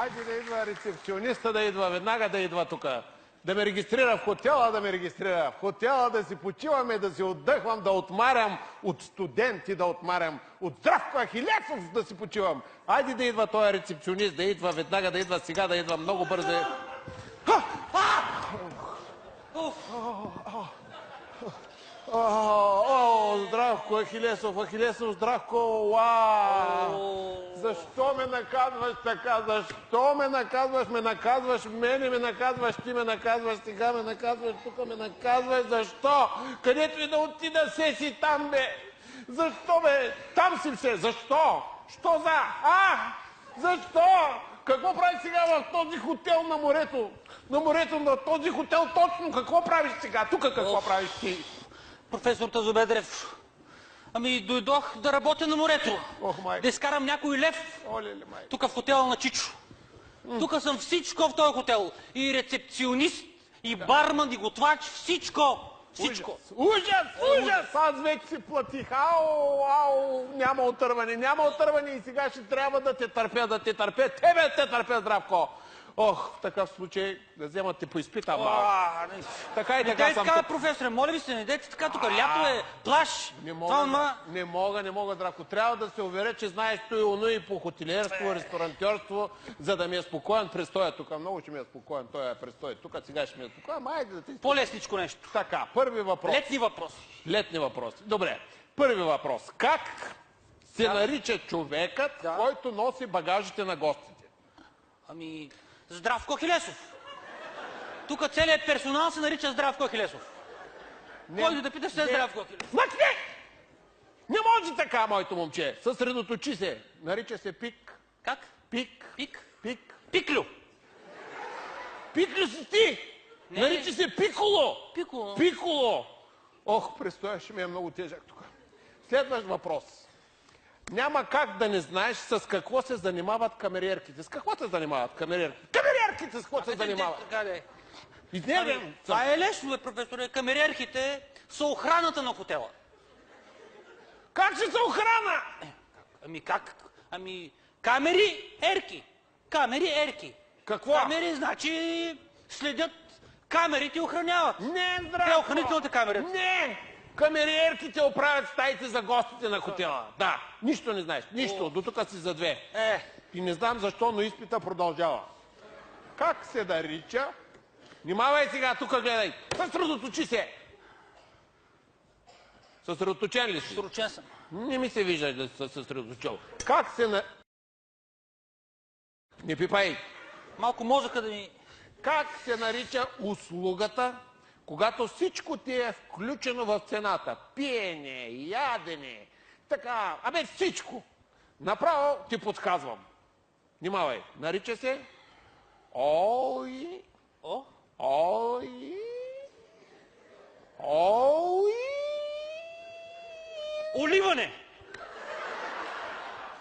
Айде да идва рецепциониста, да идва, веднага да идва тук. Да ме регистрира в хотела, да ме регистрира в хотела, да си почиваме, да си отдъхвам, да отмарям от студенти, да отмарям от Здравко Ахилесов, да си почивам. Айде да идва този рецепционист, да идва веднага, да идва сега, да идва много бързо. Здравко Ахилесов, Здравко, защо ме наказваш така? Защо ме наказваш? Ме наказваш мене, ме наказваш, ти ме наказваш, сега ме наказваш, тук ме наказваш. Защо? Където и да отида, се си там, бе. Защо, бе? Там си все. Защо? Що за? Защо? Какво правиш сега в този хотел на морето? На морето, на този хотел точно какво правиш сега? Тук какво правиш ти? Професор Тазобедрев, ами дойдох да работя на морето. Да изкарам някой лев. Тук в хотела на Чичо. Тук съм всичко в този хотел. И рецепционист, и барман, и готвач, всичко. Всичко. Ужас! Аз вече си платих. Няма отърване и сега ще трябва да те търпя. Тебе те търпя, Здравко. В такъв случай да вземате по изпита малко. Така и така съм тук. Професоре, моля ви се, не дейте така тук. Лято е, плаж. Не мога, Здравко. Трябва да се уверя, че знаеш той оно и по хотелиерство, ресторантьорство, за да ми е спокоен престоя тук. Много ще ми е спокоен той престой тук. Сега ще ми е спокоен. Айде да ти... По-лесничко нещо. Така, първи въпрос. Летни въпроси. Добре. Първи въпрос. Как се нарича човекът, който носи багажите на гостите? Ами... Здравко Ахилесов. Тук целият персонал се нарича Здравко Ахилесов. Който да питаш, се е Здравко Ахилесов. Мъкни! Не може така, моето момче. Съсредоточи се. Нарича се Пик. Как? Пик. Пиклю. Пиклю си ти! Нарича се Пиколо. Пиколо. Престоя ще ми е много тежък тук. Следващ въпрос. Няма как да не знаеш с какво се занимават камериерките. С какво се занимават камериерките? Камериерките с какво се занимават? Изнервен. Това е лесно, бе, професоре. Камериерките са охраната на хотела. Как ще са охрана? Ами как? Ами камери-ерки. Камери-ерки. Какво? Камери, значи следят камерите и охраняват. Не, Здравко! Охранителната камера. Не! Камериерките оправят стаите за гостите на хотела. Да, нищо не знаеш. Нищо. До тук си за две. И не знам защо, но изпита продължава. Как се нарича? Внимавай сега, тук гледай. Съсредоточи се. Съсредоточен ли си? Съсредоточен съм. Не ми се вижда да се съсредоточил. Как се Не пипай. Малко мозъка да ми... Как се нарича услугата, когато всичко ти е включено в цената? Пиене, ядене, така, всичко. Направо ти подсказвам. Внимавай, нарича се Оливане!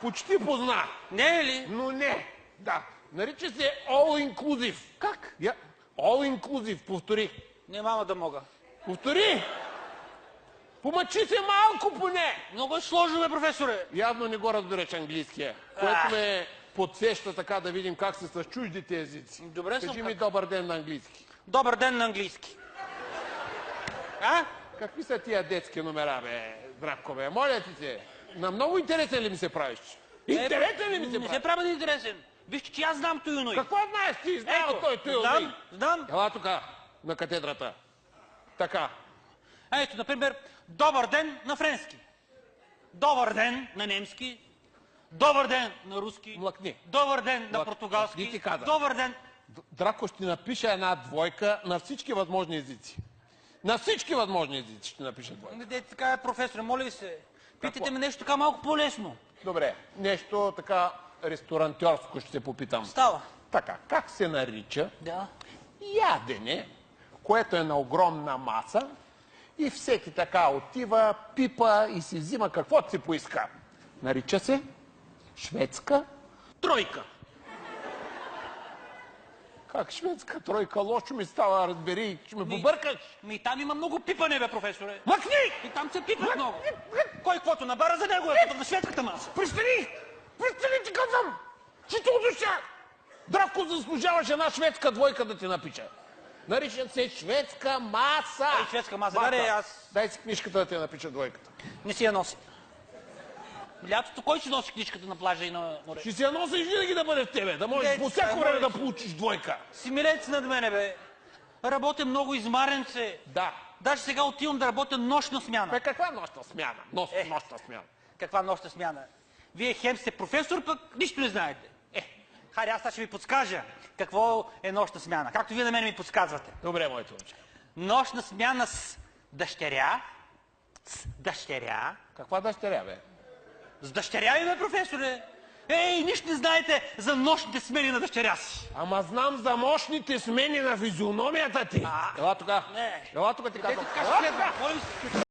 Почти позна. Не е ли? Но не. Да. Нарича се All Inclusive. Как? All Inclusive. Повтори. Не, мама да мога. Повтори! Помъчи се малко поне! Много е сложно, бе, професоре. Явно не го разбираш английския, което ме подсеща така да видим как се с чуждите езици. Добре съм. Кажи ми добър ден на английски. Добър ден на английски. Какви са тия детски номера, бе, Здравко, бе? Моля ти се. На много интересен ли ми се правиш? Интересен ли ми се правиш? Не се прави да интересен. Вижте, че аз знам той оной. Какво знаеш ти? Знам той оной. Знам. Ела тук, на катедрата. Така. Ето, например, добър ден на френски. Добър ден на немски. Добър ден на руски. Млъкни. Добър ден на португалски. Добър ден. Драко, ще напиша една двойка на всички възможни езици. На всички възможни езици ще напиша двойка. Не дейте така, професоре, моля ви се. Питайте ме нещо така малко по-лесно. Добре, нещо така ресторантьорско ще се попитам. Става. Така, как се нарича ядене, което е на огромна маса и всеки така отива, пипа и си взима каквото си поиска? Нарича се шведска тройка. Как шведска тройка? Лошо ми става, разбери, ще ме побъркаш. Там има много пипане, бе, професоре. Мъкни! И там се пипат много. Кой каквото набара за него е, като на шведската маса. Престани! Престани, ти казвам! Ще те удуша! Здравко заслужаваш една шведска двойка да ти напиша. Наричат се шведска маса. Ей, шведска маса, дай аз... Дай си книжката да ти напиша двойката. Не си я носи. Лятото кой ще носи книжката на плажа и на море? Ще си я носиш винаги да бъде в тебе, да можеш по всяко време да получиш двойка. Смилец над мене, бе. Работя много, измарен се. Да. Даже сега отивам да работя нощна смяна. Бе, каква нощна смяна? Нощна смяна. Каква нощна смяна? Вие хем сте професор, пък нищо не знаете. Хайде, аз сега ще ви подскажа какво е нощна смяна. Както вие на мен ми подсказвате. Добре, моето момче. Нощна смяна с дъщеря. С дъщеря. Каква дъщеря, бе? С дъщеря ви, бе, професоре. Ей, нищо не знаете за нощните смени на дъщеря си. Ама знам за мощните смени на физиономията ти. Ела тук. Не. Ела тук ти казвам. Ето така ще следва.